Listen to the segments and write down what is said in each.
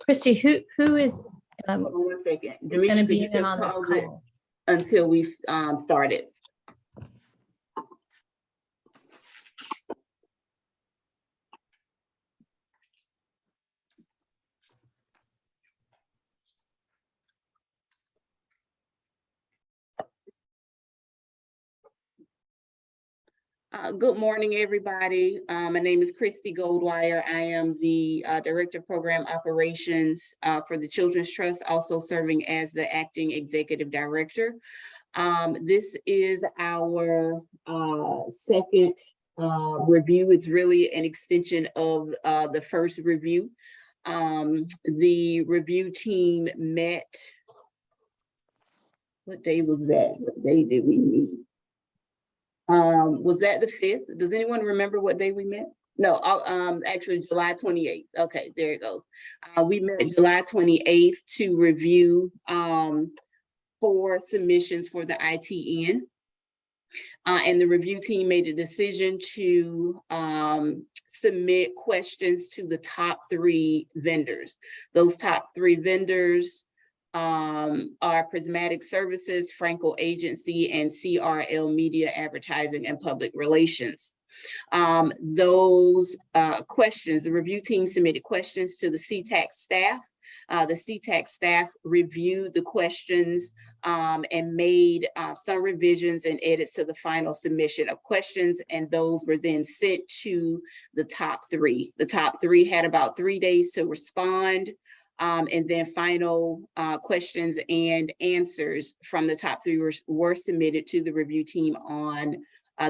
Christy, who is Hold on 1 second. going to be you in can on this pause it call? until we started. Good morning, everybody. My name is Christy Goldwire. I am the Director of Program Operations for the Children's Trust, also serving as the Acting Executive Director. This is our second review. It's really an extension of the first review. The review team met, what day was that? What day did we meet? Was that the 5th? Does anyone remember what day we met? No, actually July 28th. Okay, there it goes. We met July 28th to review 4 submissions for the ITN. And the review team made a decision to submit questions to the top 3 vendors. Those top 3 vendors are Prismatic Services, Frankel Agency, and CRL Media Advertising and Public Relations. Those questions, the review team submitted questions to the CTAC staff. The CTAC staff reviewed the questions and made some revisions and edits to the final submission of questions, and those were then sent to the top 3. The top 3 had about 3 days to respond. And then final questions and answers from the top 3 were submitted to the review team on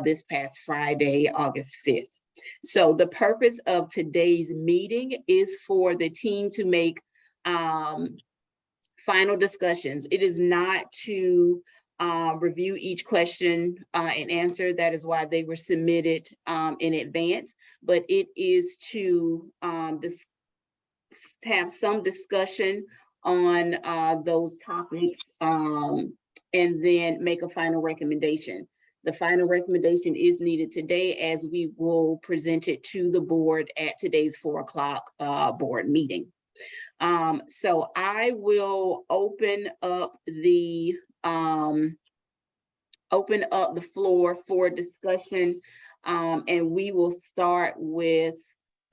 this past Friday, August 5th. So the purpose of today's meeting is for the team to make final discussions. It is not to review each question and answer. That is why they were submitted in advance, but it is to have some discussion on those topics and then make a final recommendation. The final recommendation is needed today, as we will present it to the board at today's 4 o'clock board meeting. So I will open up the floor for discussion, and we will start with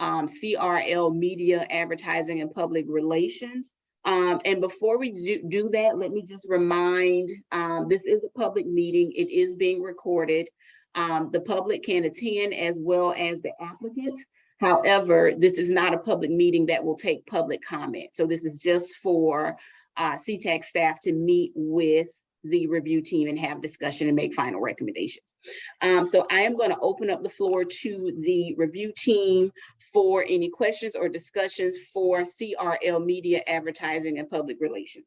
CRL Media Advertising and Public Relations. And before we do that, let me just remind, this is a public meeting. It is being recorded. The public can attend as well as the applicants. However, this is not a public meeting that will take public comment. So this is just for CTAC staff to meet with the review team and have discussion and make final recommendations. So I am going to open up the floor to the review team for any questions or discussions for CRL Media Advertising and Public Relations.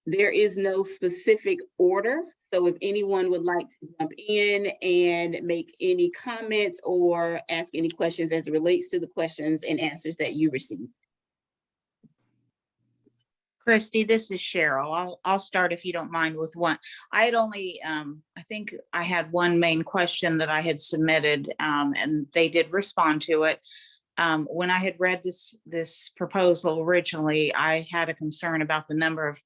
There is no specific order, so if anyone would like to jump in and make any comments or ask any questions as it relates to the questions and answers that you received. Christy, this is Cheryl. I'll start, if you don't mind, with one. I had only, I think I had one main question that I had submitted, and they did respond to it. When I had read this proposal originally, I had a concern about the number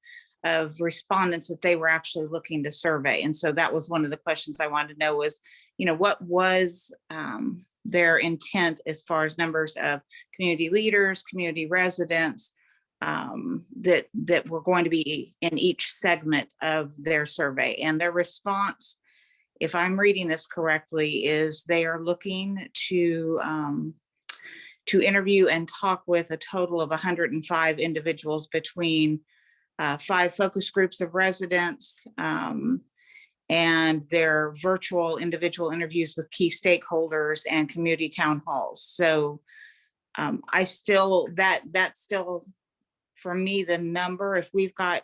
of respondents that they were actually looking to survey. And so that was one of the questions I wanted to know was, what was their intent as far as numbers of community leaders, community residents, that were going to be in each segment of their survey. And their response, if I'm reading this correctly, is they are looking to interview and talk with a total of 105 individuals between 5 focus groups of residents and their virtual individual interviews with key stakeholders and community town halls. So that's still, for me, the number, if we've got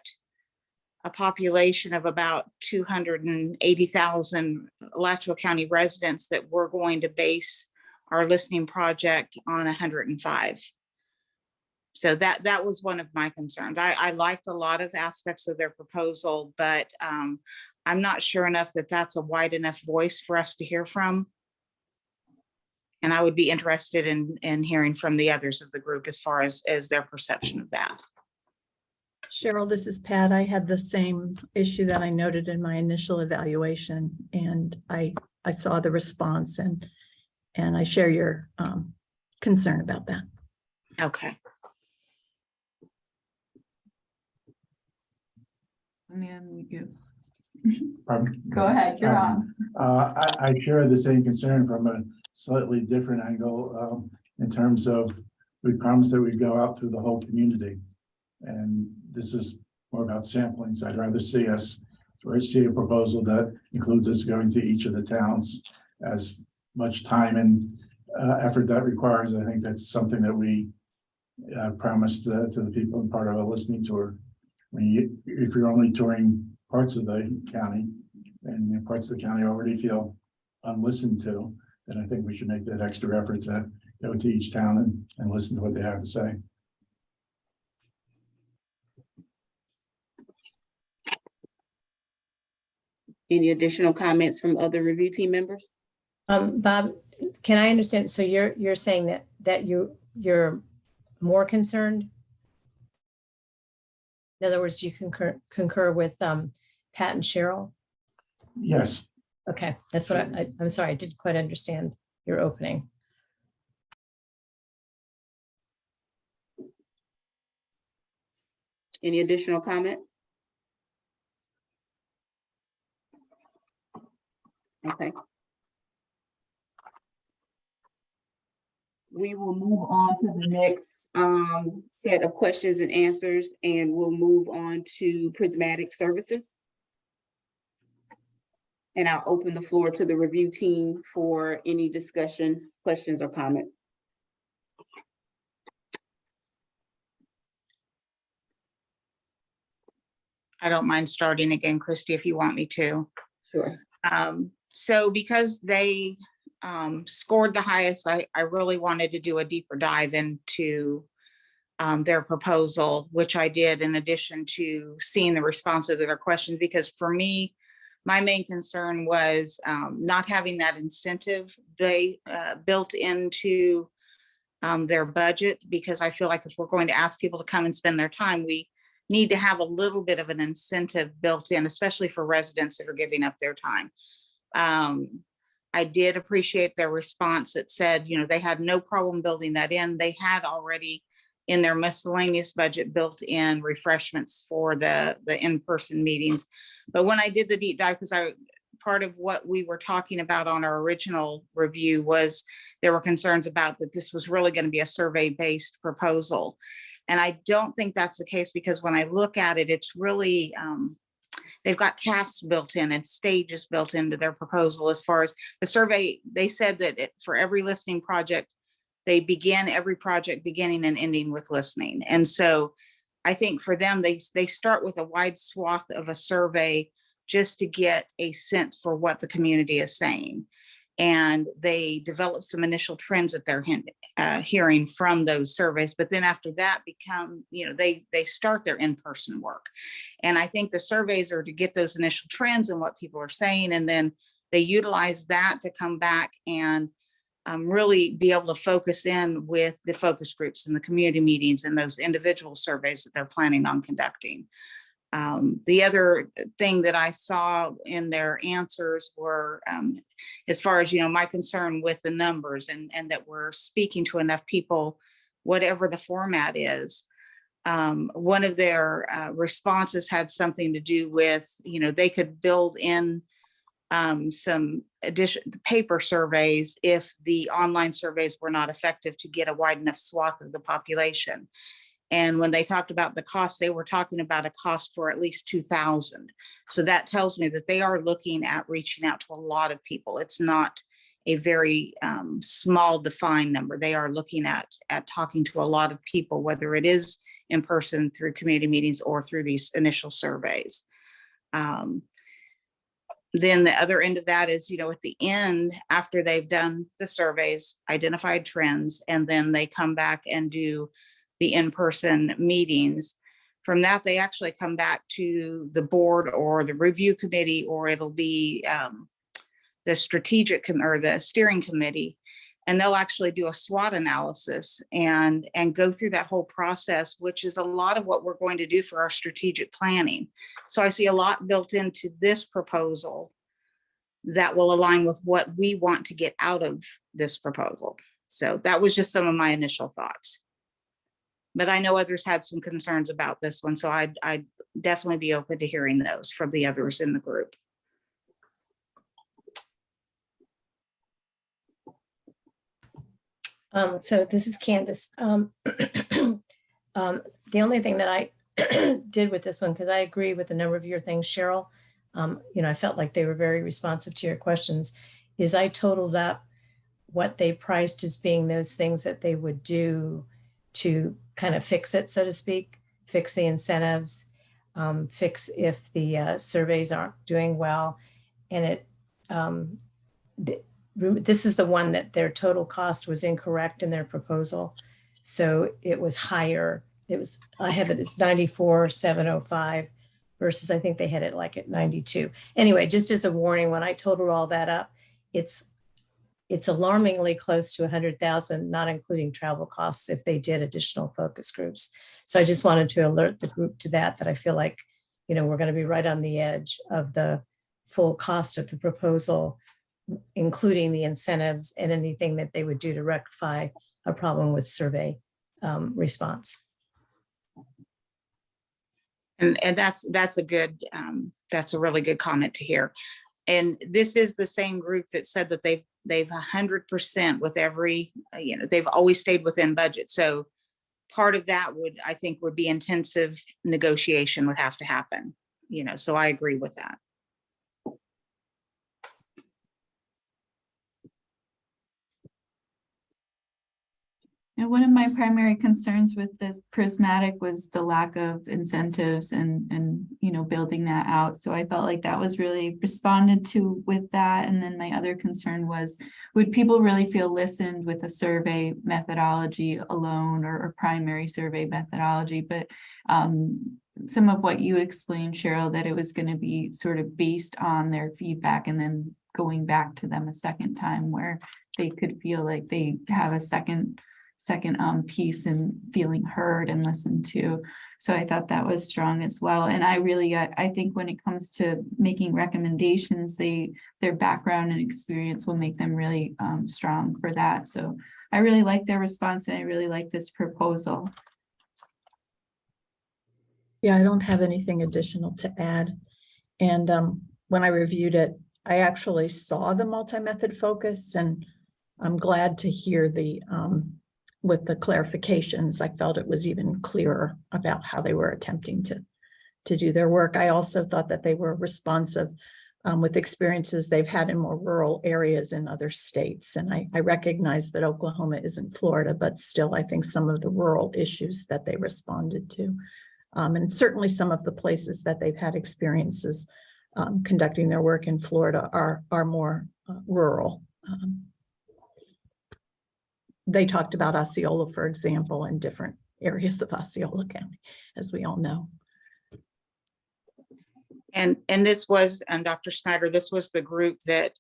a population of about 280,000 Alachua County residents, that we're going to base our listening project on 105. So that was one of my concerns. I liked a lot of aspects of their proposal, but I'm not sure enough that that's a wide enough voice for us to hear from. And I would be interested in hearing from the others of the group as far as their perception of that. Cheryl, this is Pat. I had the same issue that I noted in my initial evaluation, and I saw the response, and I share your concern about that. Okay. And then you Pardon? go ahead, you're on. I share the same concern from a slightly different angle, in terms of, we promised that we'd go out through the whole community. And this is more about sampling, so I'd rather see a proposal that includes us going to each of the towns. As much time and effort that requires, I think that's something that we promised to the people in part of a listening tour. If you're only touring parts of the county, and parts of the county already feel unlistened to, then I think we should make that extra effort to go to each town and listen to what they have to say. Any additional comments from other review team members? Bob, can I understand? So you're saying that you're more concerned? In other words, do you concur with Pat and Cheryl? Yes. Okay, that's what I'm sorry, I didn't quite understand your opening. Any additional comments? Okay. We will move on to the next set of questions and answers, and we'll move on to prismatic services. And I'll open the floor to the review team for any discussion, questions, or comments. I don't mind starting again, Christy, if you want me to. Sure. So because they scored the highest, I really wanted to do a deeper dive into their proposal, which I did in addition to seeing the responses to their questions, because for me, my main concern was not having that incentive they built into their budget, because I feel like if we're going to ask people to come and spend their time, we need to have a little bit of an incentive built in, especially for residents that are giving up their time. I did appreciate their response that said, they had no problem building that in. They had already in their miscellaneous budget built in refreshments for the in-person meetings. But when I did the deep dive, because part of what we were talking about on our original review was there were concerns about that this was really going to be a survey-based proposal. And I don't think that's the case, because when I look at it, it's really, they've got tasks built in and stages built into their proposal. As far as the survey, they said that for every listening project, they begin every project beginning and ending with listening. And so I think for them, they start with a wide swath of a survey just to get a sense for what the community is saying. And they develop some initial trends that they're hearing from those surveys. But then after that they start their in-person work. And I think the surveys are to get those initial trends and what people are saying. And then they utilize that to come back and really be able to focus in with the focus groups and the community meetings and those individual surveys that they're planning on conducting. The other thing that I saw in their answers were, as far as, my concern with the numbers and that we're speaking to enough people, whatever the format is. One of their responses had something to do with, they could build in some additional paper surveys if the online surveys were not effective to get a wide enough swath of the population. And when they talked about the cost, they were talking about a cost for at least 2,000. So that tells me that they are looking at reaching out to a lot of people. It's not a very small defined number. They are looking at talking to a lot of people, whether it is in person through community meetings or through these initial surveys. Then the other end of that is, at the end, after they've done the surveys, identified trends, and then they come back and do the in-person meetings. From that, they actually come back to the board or the review committee, or it'll be the or the steering committee, and they'll actually do a SWOT analysis and go through that whole process, which is a lot of what we're going to do for our strategic planning. So I see a lot built into this proposal that will align with what we want to get out of this proposal. So that was just some of my initial thoughts. But I know others had some concerns about this one, so I'd definitely be open to hearing those from the others in the group. So this is Candace. The only thing that I did with this one, because I agree with a number of your things, Cheryl, I felt like they were very responsive to your questions, is I totaled up what they priced as being those things that they would do to kind of fix it, so to speak, fix the incentives, fix if the surveys aren't doing well. And this is the one that their total cost was incorrect in their proposal. So it was higher. I have it as 94,705 versus I think they had it like at 92. Anyway, just as a warning, when I total all that up, it's alarmingly close to 100,000, not including travel costs if they did additional focus groups. So I just wanted to alert the group to that I feel like, we're going to be right on the edge of the full cost of the proposal, including the incentives and anything that they would do to rectify a problem with survey response. And that's a really good comment to hear. And this is the same group that said that they've 100% with every, they've always stayed within budget. So part of that I think would be intensive negotiation would have to happen, so I agree with that. And one of my primary concerns with this prismatic was the lack of incentives and building that out. So I felt like that was really responded to with that. And then my other concern was, would people really feel listened with a survey methodology alone or primary survey methodology? But some of what you explained, Cheryl, that it was going to be sort of based on their feedback and then going back to them a second time where they could feel like they have a second piece and feeling heard and listened to. So I thought that was strong as well. And I think when it comes to making recommendations, their background and experience will make them really strong for that. So I really like their response and I really like this proposal. Yeah, I don't have anything additional to add. And when I reviewed it, I actually saw the multi-method focus, and I'm glad to hear with the clarifications. I felt it was even clearer about how they were attempting to do their work. I also thought that they were responsive with experiences they've had in more rural areas in other states. And I recognize that Oklahoma isn't Florida, but still, I think some of the rural issues that they responded to, and certainly some of the places that they've had experiences conducting their work in Florida are more rural. They talked about Osceola, for example, and different areas of Osceola County, as we all know. And this was, Dr. Snyder, this was the group that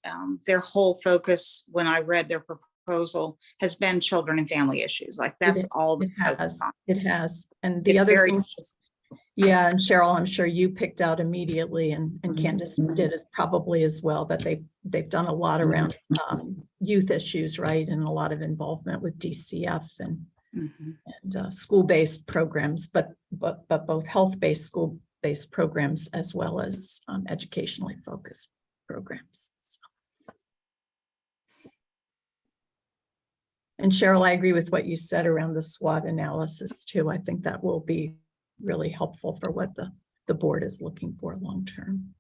their whole focus when I read their proposal has been children and family issues. Like that's all it has. It has. And the it's other very thing, yeah, and Cheryl, I'm sure you picked out immediately, and Candace did it probably as well, that they've done a lot around youth issues, right? And a lot of involvement with DCF and school-based programs, but both health-based, school-based programs as well as educationally focused programs. So. And Cheryl, I agree with what you said around the SWOT analysis too. I think that will be really helpful for what the board is looking for long-term.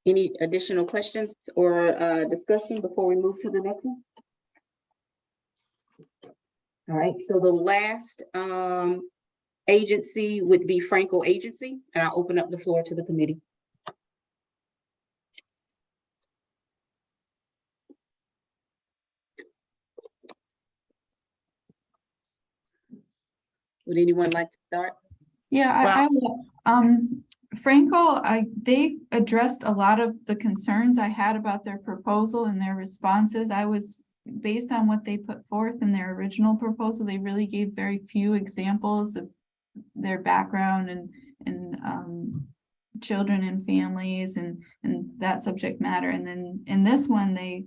Any additional questions or discussion before we move to the next one? All right, so the last agency would be Franco Agency, and I'll open up the floor to the committee. Would anyone like to start? Yeah, Franco, they addressed a lot of the concerns I had about their proposal and their responses. Based on what they put forth in their original proposal, they really gave very few examples of their background and children and families and that subject matter. And then in this one, they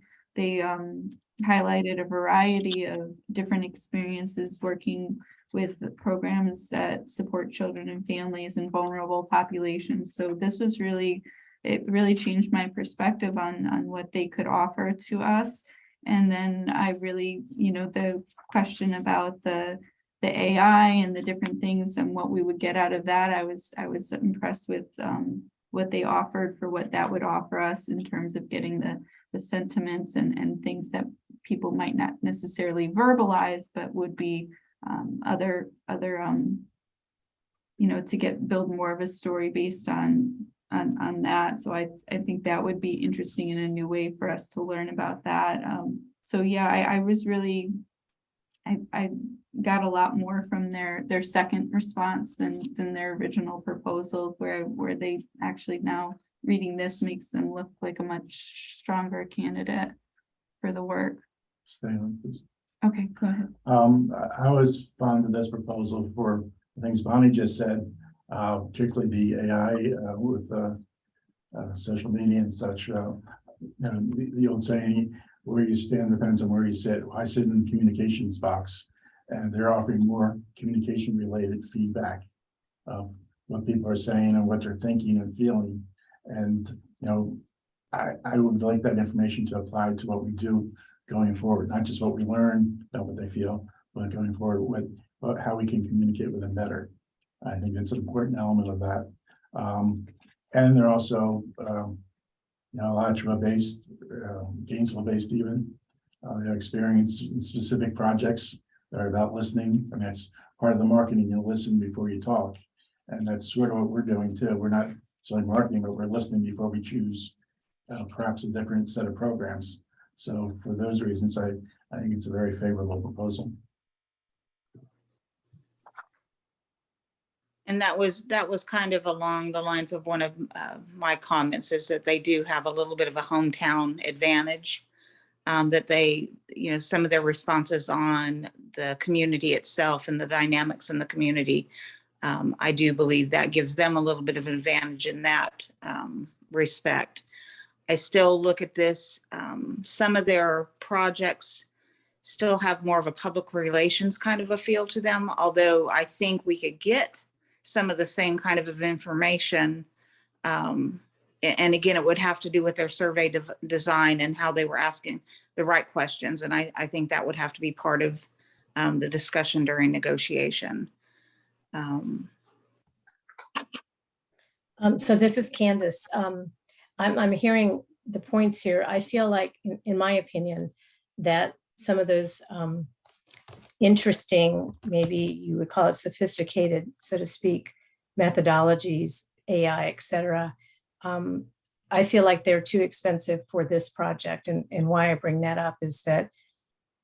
highlighted a variety of different experiences working with the programs that support children and families and vulnerable populations. So this was it really changed my perspective on what they could offer to us. And then I really, the question about the AI and the different things and what we would get out of that, I was impressed with what they offered for what that would offer us in terms of getting the sentiments and things that people might not necessarily verbalize, but would be other to build more of a story based on that. So I think that would be interesting in a new way for us to learn about that. So yeah, I was really, I got a lot more from their second response than their original proposal, where they actually now reading this makes them look like a much stronger candidate for the work. Stay on, please. Okay, go ahead. I was fond of this proposal for the things Bonnie just said, particularly the AI with social media and such. The old saying, where you stand depends on where you sit. I sit in the communications box, and they're offering more communication related feedback of what people are saying and what they're thinking and feeling. And I would like that information to apply to what we do going forward, not just what we learn about what they feel, but going forward with how we can communicate with them better. I think that's an important element of that. And they're also Alachua-based, Gainesville-based even. They have experience in specific projects that are about listening, and that's part of the marketing. You'll listen before you talk, and that's sort of what we're doing too. We're not selling marketing, but we're listening before we choose perhaps a different set of programs. So for those reasons, I think it's a very favorable proposal. And that was kind of along the lines of one of my comments, is that they do have a little bit of a hometown advantage, that they, some of their responses on the community itself and the dynamics in the community. I do believe that gives them a little bit of an advantage in that respect. I still look at this, some of their projects still have more of a public relations kind of a feel to them, although I think we could get some of the same kind of information. And again, it would have to do with their survey design and how they were asking the right questions. And I think that would have to be part of the discussion during negotiation. So this is Candace. I'm hearing the points here. I feel like, in my opinion, that some of those interesting, maybe you would call it sophisticated, so to speak, methodologies, AI, et cetera, I feel like they're too expensive for this project. And why I bring that up is that,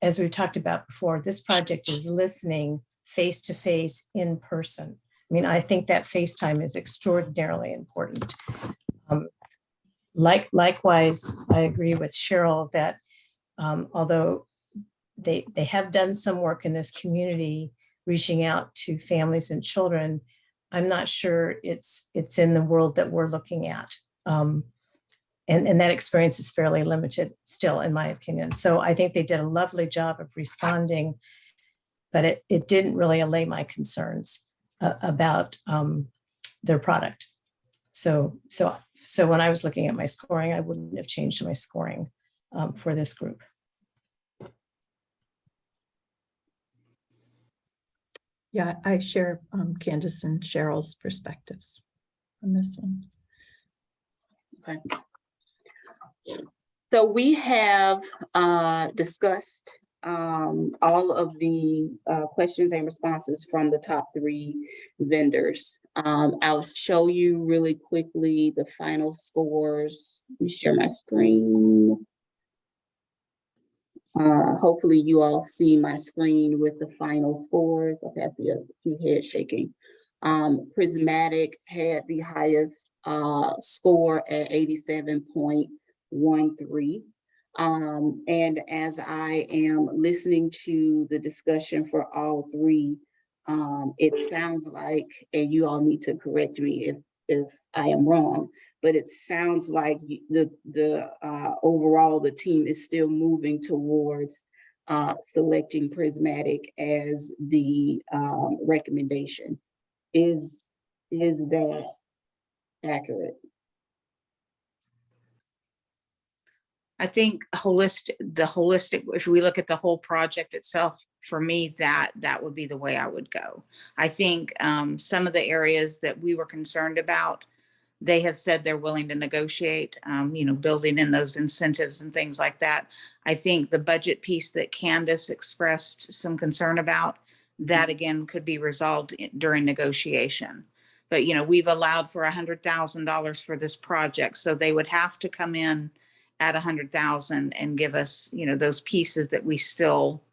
as we've talked about before, this project is listening face to face in person. I mean, I think that FaceTime is extraordinarily important. Likewise, I agree with Cheryl that although they have done some work in this community, reaching out to families and children, I'm not sure it's in the world that we're looking at. And that experience is fairly limited still, in my opinion. So I think they did a lovely job of responding, but it didn't really allay my concerns about their product. So when I was looking at my scoring, I wouldn't have changed my scoring for this group. Yeah, I share Candace and Cheryl's perspectives on this one. Okay. So we have discussed all of the questions and responses from the top 3 vendors. I'll show you really quickly the final scores. Let me share my screen. Hopefully you all see my screen with the final scores. Okay, I see a few heads shaking. Prismatic had the highest score at 87.13. And as I am listening to the discussion for all three, it sounds like, and you all need to correct me if I am wrong, but it sounds like the overall the team is still moving towards selecting Prismatic as the recommendation. Is that accurate? I think the holistic, if we look at the whole project itself, for me, that would be the way I would go. I think some of the areas that we were concerned about, they have said they're willing to negotiate, building in those incentives and things like that. I think the budget piece that Candace expressed some concern about, that again could be resolved during negotiation. But, we've allowed for $100,000 for this project, so they would have to come in at 100,000 and give us, those pieces that we still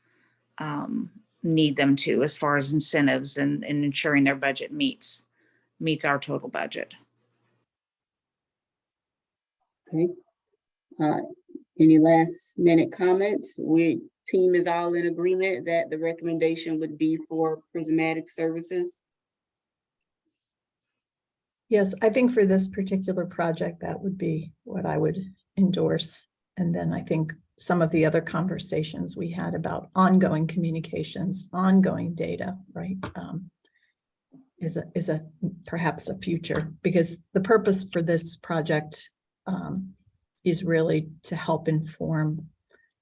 need them to, as far as incentives and ensuring their budget meets our total budget. Okay. Any last minute comments? Team is all in agreement that the recommendation would be for Prismatic Services. Yes, I think for this particular project, that would be what I would endorse. And then I think some of the other conversations we had about ongoing communications, ongoing data, right, is a perhaps a future, because the purpose for this project is really to help inform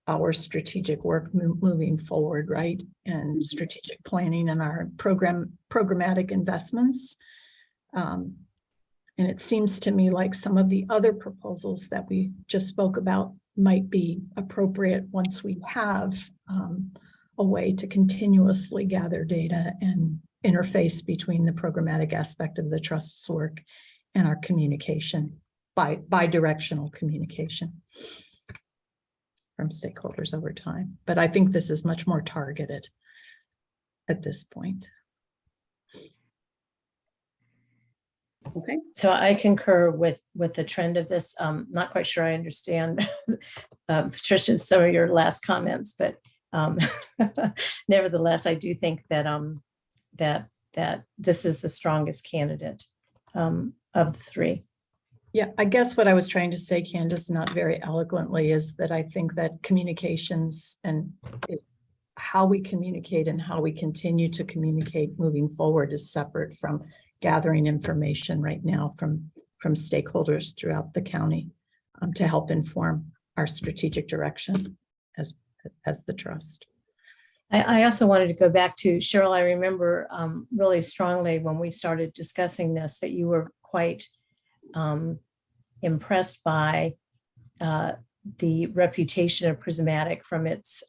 our strategic work moving forward, right, and strategic planning and our programmatic investments. And it seems to me like some of the other proposals that we just spoke about might be appropriate once we have a way to continuously gather data and interface between the programmatic aspect of the trust's work and our communication, bi-directional communication from stakeholders over time. But I think this is much more targeted at this point. Okay. So I concur with the trend of this. Not quite sure I understand Patricia, some of your last comments, but nevertheless, I do think that that this is the strongest candidate of the three. Yeah, I guess what I was trying to say, Candace, not very eloquently, is that I think that communications and is how we communicate and how we continue to communicate moving forward is separate from gathering information right now from stakeholders throughout the county to help inform our strategic direction as the trust. I also wanted to go back to Cheryl. I remember really strongly when we started discussing this that you were quite impressed by the reputation of Prismatic from its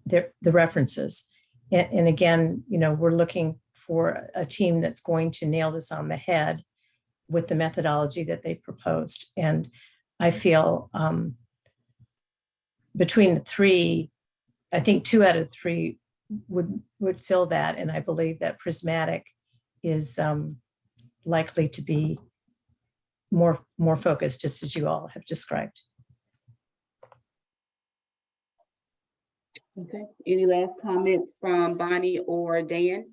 the references. And again, we're looking for a team that's going to nail this on the head with the methodology that they proposed. And I feel between the three, I think 2 out of 3 would fill that. And I believe that Prismatic is likely to be more focused, just as you all have described. Okay. Any last comments from Bonnie or Dan?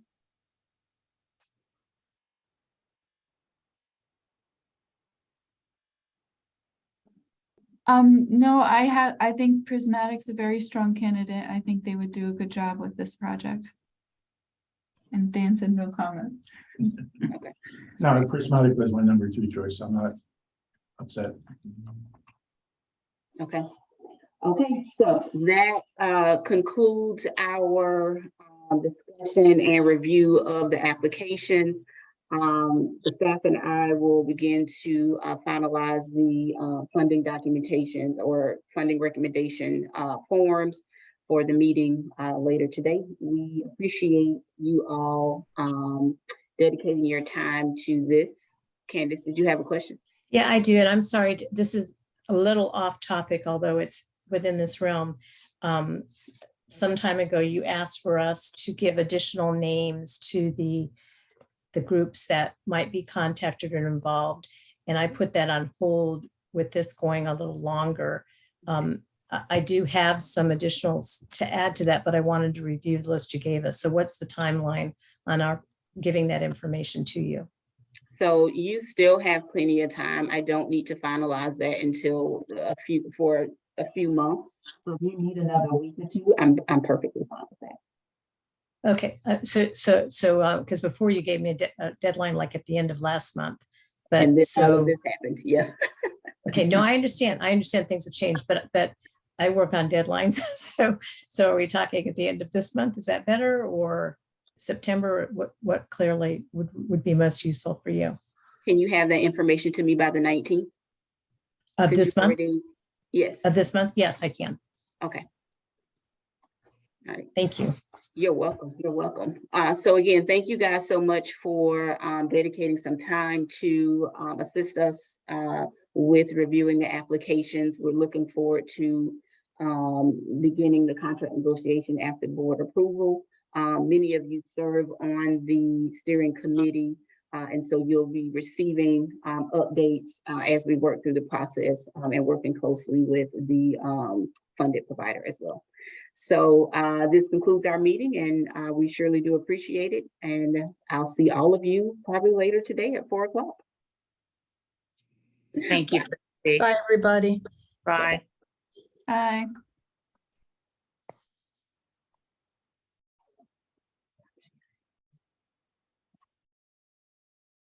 No, I think Prismatic's a very strong candidate. I think they would do a good job with this project. And Dan said no comment. Okay. No, Prismatic was my number 2 choice. I'm not upset. Okay. Okay, so that concludes our discussion and review of the application. The staff and I will begin to finalize the funding documentation or funding recommendation forms for the meeting later today. We appreciate you all dedicating your time to this. Candace, did you have a question? Yeah, I do. And I'm sorry, this is a little off topic, although it's within this realm. Some time ago, you asked for us to give additional names to the groups that might be contacted or involved. And I put that on hold with this going a little longer. I do have some additionals to add to that, but I wanted to review the list you gave us. So what's the timeline on our giving that information to you? So you still have plenty of time. I don't need to finalize that until for a few months. So if you need another week or two, I'm perfectly fine with that. Okay, because before you gave me a deadline like at the end of last month, but And this, all of so, this happened, yeah. okay, no, I understand things have changed, but I work on deadlines. So are we talking at the end of this month? Is that better, or September? What clearly would be most useful for you? Can you have that information to me by the 19th? Of this month? Yes. Of this month? Yes, I can. Okay. All right. Thank you. You're welcome. You're welcome. So again, thank you guys so much for dedicating some time to assist us with reviewing the applications. We're looking forward to beginning the contract negotiation after board approval. Many of you serve on the steering committee, and so you'll be receiving updates as we work through the process and working closely with the funded provider as well. So this concludes our meeting, and we surely do appreciate it. And I'll see all of you probably later today at 4 o'clock. Thank you. Bye, everybody. Bye. Bye.